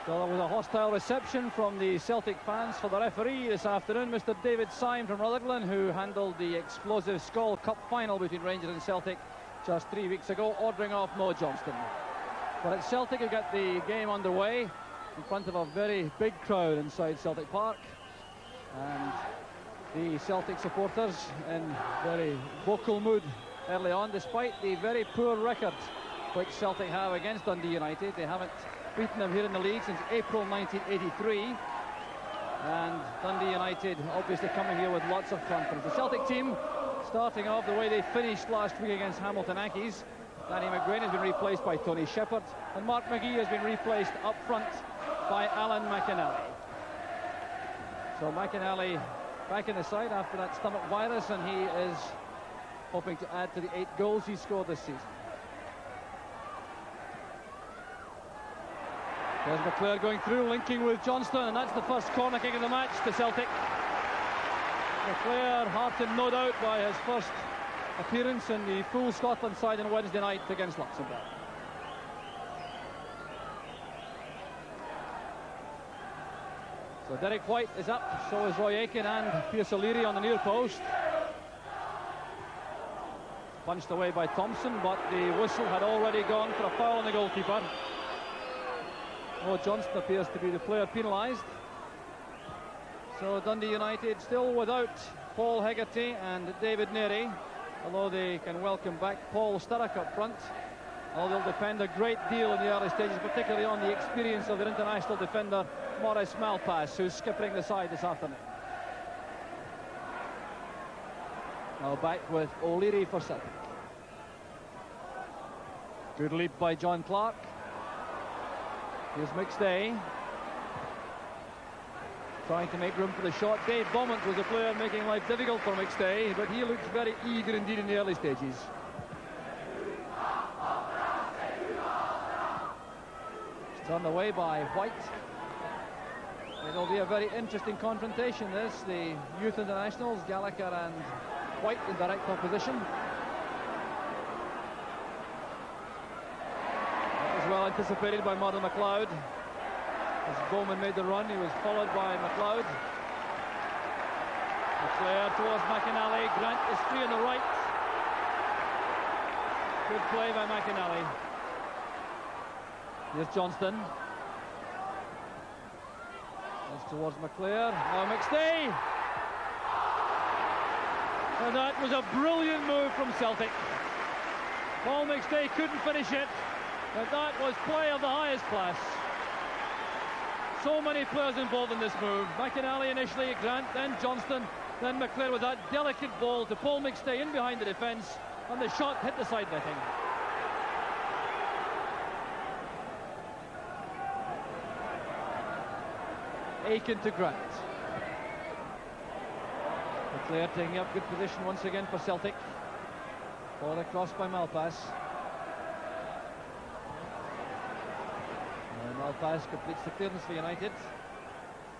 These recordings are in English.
So there was a hostile reception from the Celtic fans for the referee this afternoon, Mr. David Syme from Rutherglen, who handled the explosive Skol Cup final between Rangers and Celtic just 3 weeks ago, ordering off Mo Johnston. But it's Celtic who get the game underway in front of a very big crowd inside Celtic Park, and the Celtic supporters in very vocal mood early on, despite the very poor record which Celtic have against Dundee United. They haven't beaten them here in the league since April 1983, and Dundee United obviously coming here with lots of confidence. The Celtic team starting off the way they finished last week against Hamilton Accies. Danny McGrain has been replaced by Tony Shepherd, and Mark McGee has been replaced up front by Alan McInally. So McInally back in the side after that stomach virus, and he is hoping to add to the 8 goals he scored this season. There's McClair going through, linking with Johnston, and that's the first corner kick of the match to Celtic. McClair heartened no doubt by his first appearance in the full Scotland side on Wednesday night against Luxembourg. So Derek White is up, so is Roy Aitken and Pierce O'Leary on the near post. Punched away by Thompson, but the whistle had already gone for a foul on the goalkeeper. Mo Johnston appears to be the player penalised. So Dundee United still without Paul Hegarty and David Neary, although they can welcome back Paul Sturrock up front. Although they'll depend a great deal in the early stages, particularly on the experience of their international defender Maurice Malpass, who's skippering the side this afternoon. Now back with O'Leary for Celtic. Good leap by John Clark. Here's McStay trying to make room for the shot. Dave Beaumont was a player making life difficult for McStay, but he looks very eager indeed in the early stages. It's turned away by White. It'll be a very interesting confrontation, this. The youth internationals, Gallagher and White, in direct opposition. Well anticipated by Martin McLeod. As Bowman made the run, he was followed by McLeod. McClair towards McInally. Grant is free on the right. Good play by McInally. Here's Johnston. That's towards McClair. Now McStay. And that was a brilliant move from Celtic. Paul McStay couldn't finish it. But that was play of the highest class. So many players involved in this move. McInally initially, Grant, then Johnston, then McClair with that delicate ball to Paul McStay in behind the defence, and the shot hit the side netting. Aitken to Grant. McClair taking up good position once again for Celtic. Ball across by Malpass. Malpass completes the clearance for United,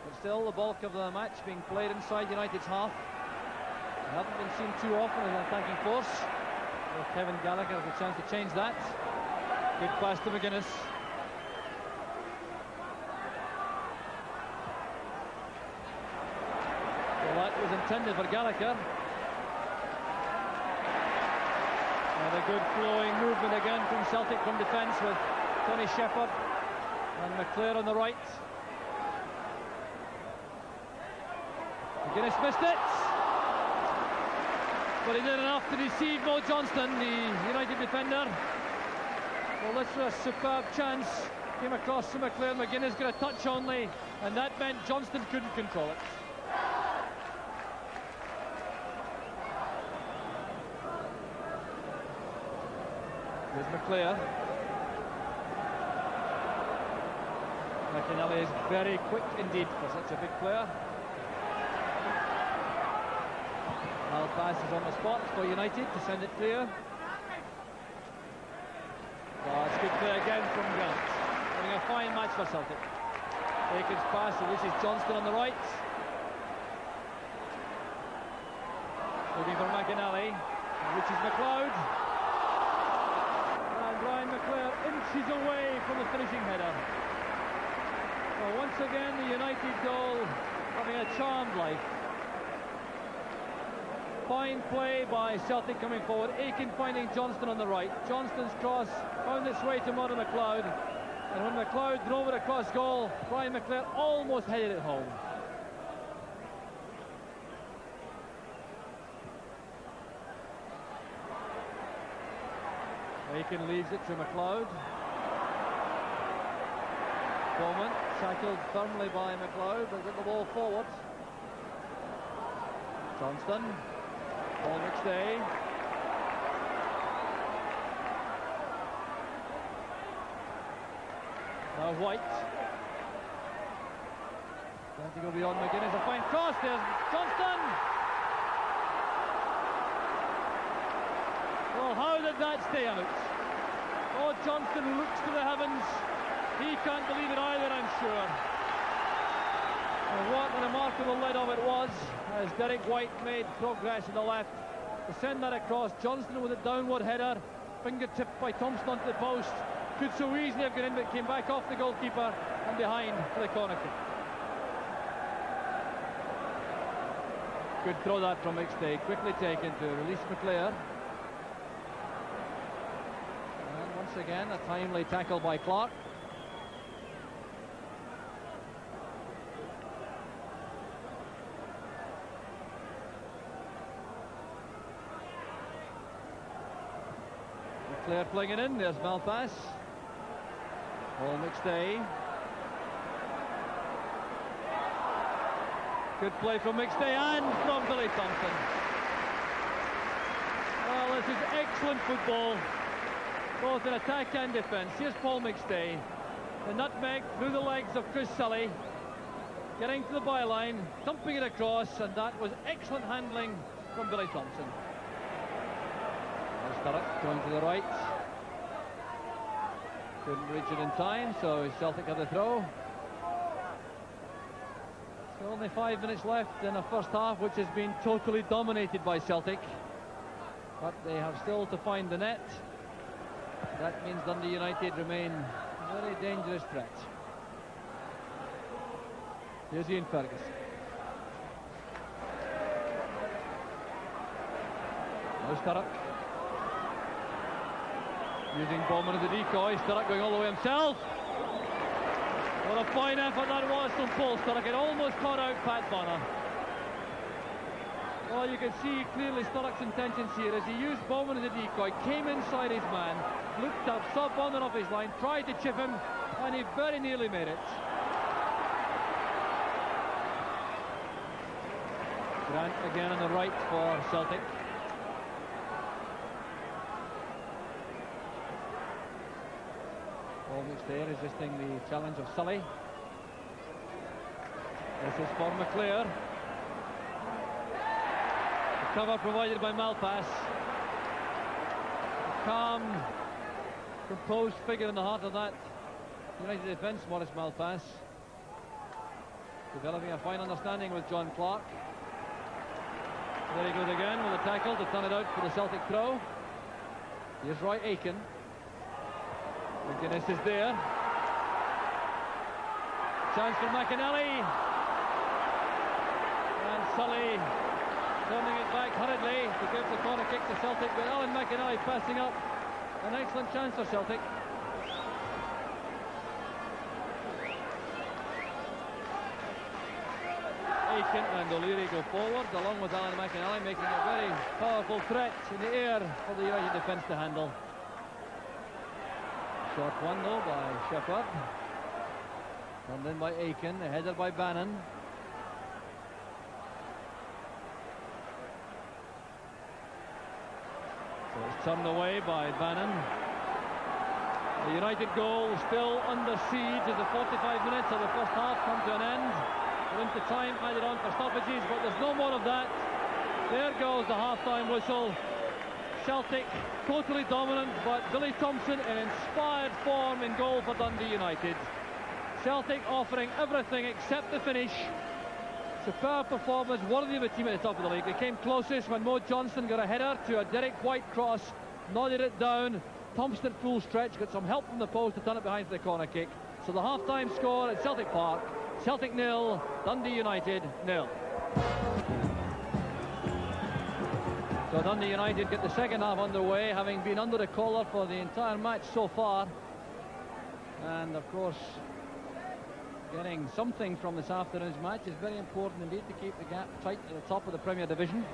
but still the bulk of the match being played inside United's half. They haven't been seen too often as an attacking force. So Kevin Gallagher has a chance to change that. Good pass to McGuinness. Well, that was intended for Gallagher. And a good flowing movement again from Celtic from defence with Tony Shepherd and McClair on the right. McGuinness missed it, but he did enough to deceive Mo Johnston, the United defender. Well, this was a superb chance. Came across to McClair. McGuinness got a touch only, and that meant Johnston couldn't control it. Here's McClair. McInally is very quick indeed for such a big player. Malpass is on the spot for United to send it clear. Oh, it's good play again from Grant. Having a fine match for Celtic. Aiken's pass, and this is Johnston on the right. Looking for McInally, which is McLeod. And Ryan McClair inches away from the finishing header. once again the United goal having a charmed life. Fine play by Celtic coming forward. Aiken finding Johnston on the right. Johnston's cross found its way to Murray McLeod. And when McLeod drove it across goal, Brian McClare almost headed it home. Aiken leaves it to McLeod. Bowman tackled firmly by McLeod, but got the ball forward. Johnston. Paul McStay. Now White. Trying to go beyond McGuinness. A fine cross. There's Johnston. Well, how did that stay out? Oh, Johnston looks to the heavens. He can't believe it either, I'm sure. And what a remarkable lead of it was, as Derek White made progress in the left to send that across. Johnston with a downward header, fingertip by Thompson onto the post. Could so easily have gone in, but came back off the goalkeeper and behind for the corner kick. Good throw that from McStay, quickly taken to release McClare. And once again, a timely tackle by Clark. McClare playing it in, there's Malpass. Paul McStay. Good play from McStay and from Billy Thompson. Well, this is excellent football, both in attack and defence. Here's Paul McStay. The nutmeg through the legs of Chris Sully, getting to the byline, dumping it across, and that was excellent handling from Billy Thompson. Sturrock going to the right. Couldn't reach it in time, so Celtic had the throw. So only 5 minutes left in the first half, which has been totally dominated by Celtic. But they have still to find the net. That means Dundee United remain a very dangerous threat. Here's Ian Ferguson. Now Sturrock. Using Bowman as a decoy. Sturrock going all the way himself. What a fine effort that was from Paul Sturrock. It almost caught out Pat Bonner. Well, you can see clearly Sturrock's intentions here as he used Bowman as a decoy, came inside his man, looked up, saw Bonner off his line, tried to chip him, and he very nearly made it. Grant again on the right for Celtic. Almost there, resisting the challenge of Sully. This is for McClare. The cover provided by Malpass. A calm, composed figure in the heart of that United defence, Maurice Malpass. Developing a fine understanding with John Clark. There he goes again with a tackle to turn it out for the Celtic throw. Here's Roy Aiken. McGuinness is there. Chance for McAnally. And Sully turning it back hurriedly to give the corner kick to Celtic, but Alan McAnally passing up. An excellent chance for Celtic. Aiken and O'Leary go forward along with Alan McAnally, making a very powerful threat in the air for the United defence to handle. Short one though by Shepherd. Turned in by Aiken, a header by Bannon. So it's turned away by Bannon. The United goal still under siege as the 45 minutes of the first half come to an end. We're into time added on for stoppages, but there's no more of that. There goes the half-time whistle. Celtic totally dominant, but Billy Thompson in inspired form in goal for Dundee United. Celtic offering everything except the finish. Superb performance, worthy of a team at the top of the league. They came closest when Mo Johnston got a header to a Derek White cross, nodded it down. Thompson at full stretch, got some help from the post to turn it behind for the corner kick. So the half-time score at Celtic Park, Celtic 0, Dundee United 0. So Dundee United get the second half underway, having been under the collar for the entire match so far. And of course, getting something from this afternoon's match is very important indeed to keep the gap tight at the top of the Premier Division.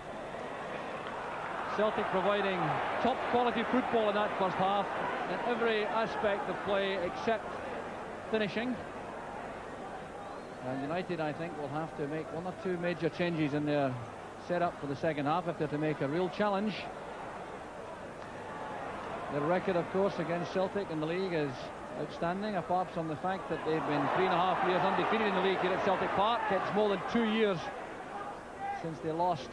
Celtic providing top quality football in that first half in every aspect of play except finishing. And United, I think, will have to make one or two major changes in their setup for the second half if they're to make a real challenge. Their record, of course, against Celtic in the league is outstanding, apart from the fact that they've been 3.5 years undefeated in the league here at Celtic Park. It's more than 2 years since they lost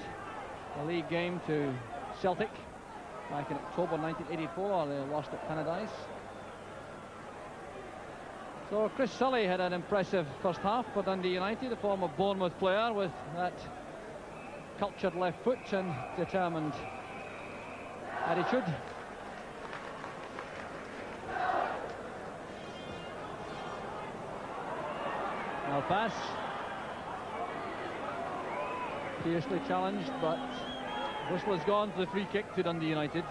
a league game to Celtic back in October 1984. They lost at Tannadice. So Chris Sully had an impressive first half for Dundee United, a former Bournemouth player with that cultured left foot and determined attitude. Now pass. Fiercely challenged, but whistle has gone for the free kick to Dundee United.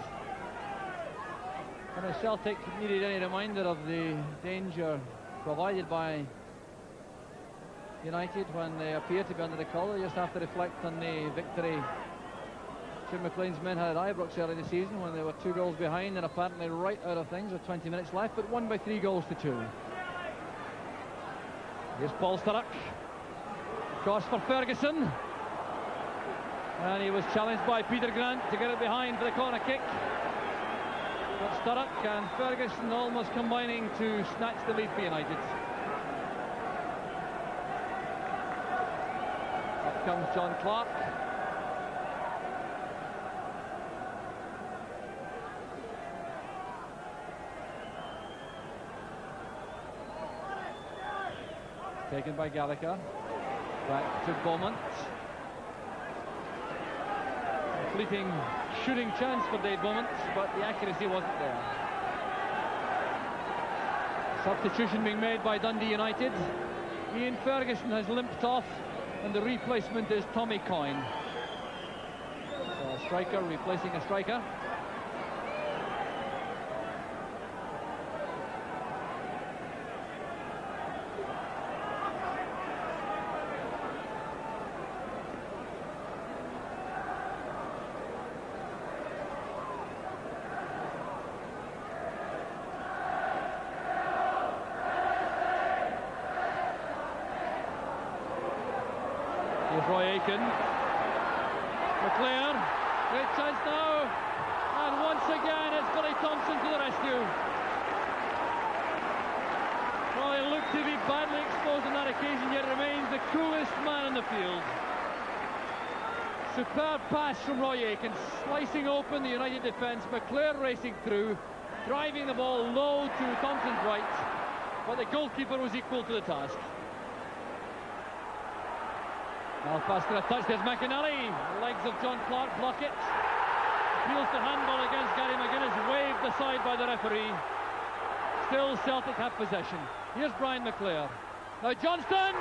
And if Celtic needed any reminder of the danger provided by United when they appear to be under the collar, you just have to reflect on the victory Jim McLean's men had at Ibrox early in the season when they were 2 goals behind and apparently right out of things with 20 minutes left, but won by 3 goals to 2. Here's Paul Sturrock. Cross for Ferguson. And he was challenged by Peter Grant to get it behind for the corner kick. But Sturrock and Ferguson almost combining to snatch the lead for United. Up comes John Clark. Taken by Gallagher. Back to Beaumont. A fleeting shooting chance for Dave Beaumont, but the accuracy wasn't there. Substitution being made by Dundee United. Ian Ferguson has limped off, and the replacement is Tommy Coyne. So a striker replacing a striker. McLear, great chance now, and once again it's Billy Thompson to the rescue. Well, he looked to be badly exposed on that occasion, yet remains the coolest man in the field. Superb pass from Roy Aitken, slicing open the United defence. McLear racing through, driving the ball low to Thompson's right, but the goalkeeper was equal to the task. Now pass to a touch, there's McInally. The legs of John Clark block it. Appeals to handball against Gary McGuinness, waved aside by the referee. Still Celtic have possession. Here's Brian McLear. Now Johnston!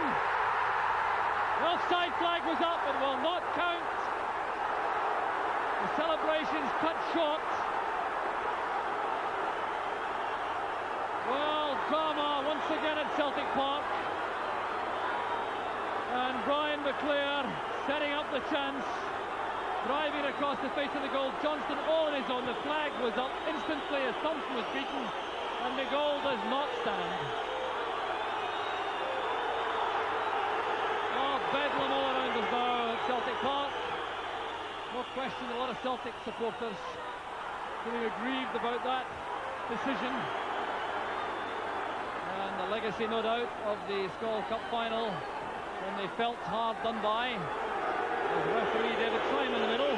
The offside flag was up, it will not count. The celebrations cut short. Well, drama once again at Celtic Park. And Brian McLear setting up the chance, driving across the face of the goal. Johnston all on his own. The flag was up instantly as Thompson was beaten, and the goal does not stand. Oh, bedlam all around us now at Celtic Park. No question, a lot of Celtic supporters feeling aggrieved about that decision. And the legacy, no doubt, of the Skull Cup final, when they felt hard done by. There's referee David Syme in the middle.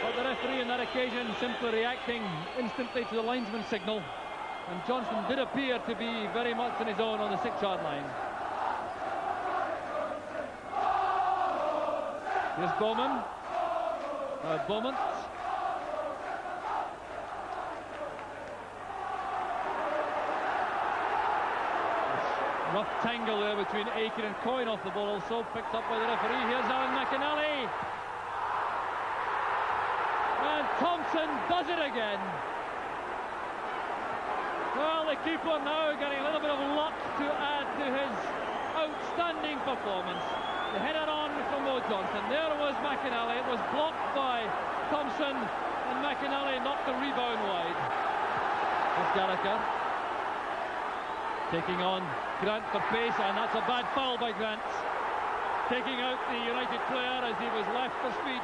But the referee on that occasion simply reacting instantly to the linesman's signal. And Johnston did appear to be very much on his own on the 6-yard line. Here's Bowman. Beaumont. Rough tangle there between Aiken and Coyne off the ball, also picked up by the referee. Here's Alan McAnally. And Thompson does it again. Well, the keeper now getting a little bit of luck to add to his outstanding performance. The header on from Mo Johnson. There was McAnally. It was blocked by Thompson, and McAnally knocked the rebound wide. There's Gallagher taking on Grant for pace, and that's a bad foul by Grant, taking out the United player as he was left for speed.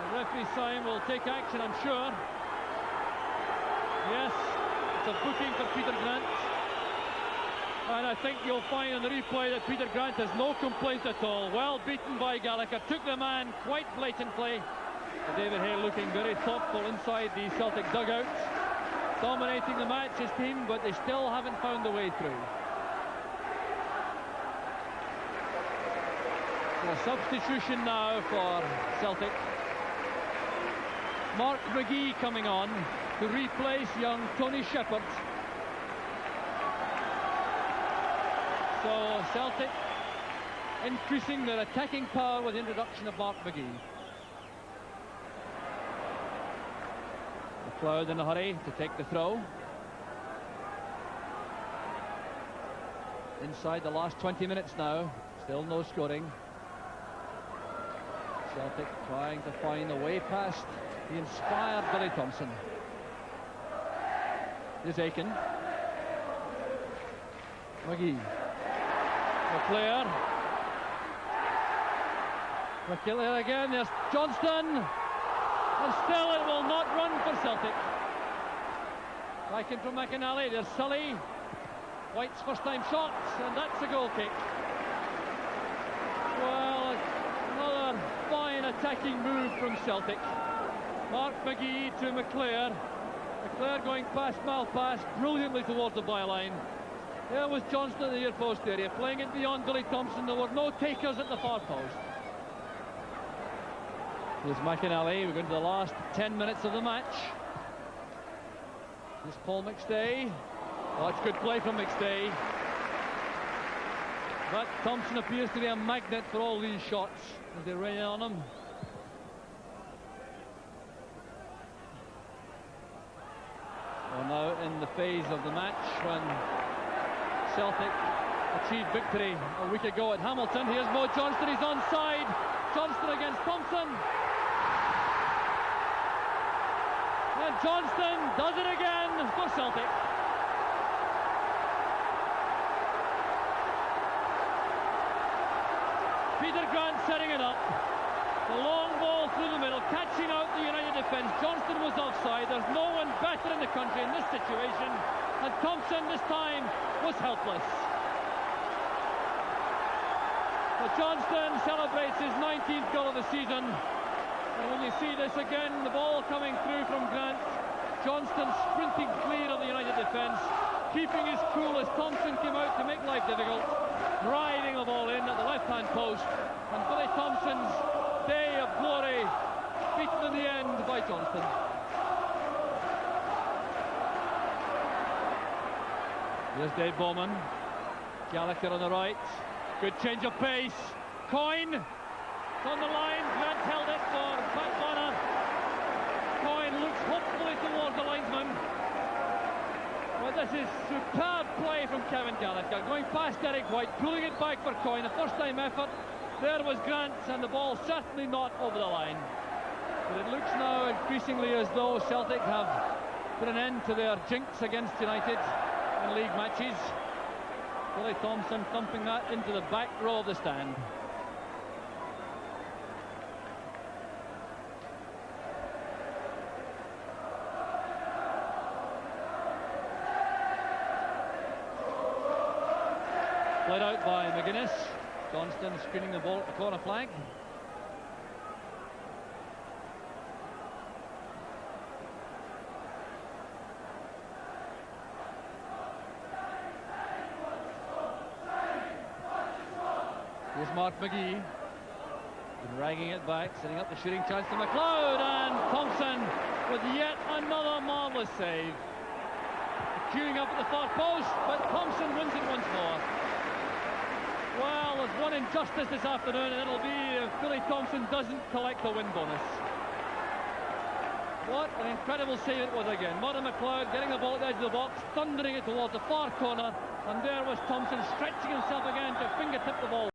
The referee sign will take action, I'm sure. Yes, it's a booking for Peter Grant, and I think you'll find in the replay that Peter Grant has no complaint at all. Well beaten by Gallagher, took the man quite blatantly. David Hay looking very thoughtful inside the Celtic dugout, dominating the match, his team, but they still haven't found the way through. So a substitution now for Celtic. Mark McGee coming on to replace young Tony Shepherd. So Celtic increasing their attacking power with the introduction of Mark McGee. McLeod in a hurry to take the throw. Inside the last 20 minutes now, still no scoring. Celtic trying to find a way past the inspired Billy Thompson. Here's Aiken. McGee. McClare. McClare again, there's Johnston. And still it will not run for Celtic. Back in from McAnally, there's Sully. White's first time shot, and that's a goal kick. Well, another fine attacking move from Celtic. Mark McGee to McClare. McClare going past Malpass, brilliantly towards the byline. There was Johnston in the near post area, playing it beyond Billy Thompson. There were no takers at the far post. Here's McAnally. We're going to the last 10 minutes of the match. Here's Paul McStay. Oh, it's good play from McStay. But Thompson appears to be a magnet for all these shots as they rain on him. We're now in the phase of the match when Celtic achieved victory a week ago at Hamilton. Here's Mo Johnston. He's onside. Johnston against Thompson. And Johnston does it again for Celtic. Peter Grant setting it up. The long ball through the middle, catching out the United defence. Johnston was offside. There's no one better in the country in this situation. And Thompson this time was helpless. But Johnston celebrates his 19th goal of the season. And when you see this again, the ball coming through from Grant, Johnston sprinting clear of the United defence, keeping his cool as Thompson came out to make life difficult, driving the ball in at the left-hand post, and Billy Thompson's day of glory beaten in the end by Johnston. Here's Dave Bowman. Gallagher on the right. Good change of pace. Coyne. It's on the line. Grant held it for Pat Bonner. Coyne looks hopefully towards the linesman. But this is superb play from Kevin Gallagher. Going past Derek White, pulling it back for Coyne. A first-time effort. There was Grant, and the ball certainly not over the line. But it looks now increasingly as though Celtic have put an end to their jinx against United in league matches. Billy Thompson thumping that into the back row of the stand. Played out by McGuinness. Johnston screening the ball at the corner flag. Here's Mark McGee. Dragging it back, setting up the shooting chance to McLeod, and Thompson with yet another marvellous save. Queuing up at the far post, but Thompson justice this afternoon, and it'll be if Billy Thompson doesn't collect the win bonus. What an incredible save it was again. Murray McLeod getting the ball at the edge of the box, thundering it towards the far corner, and there was Thompson stretching himself again to fingertip the ball.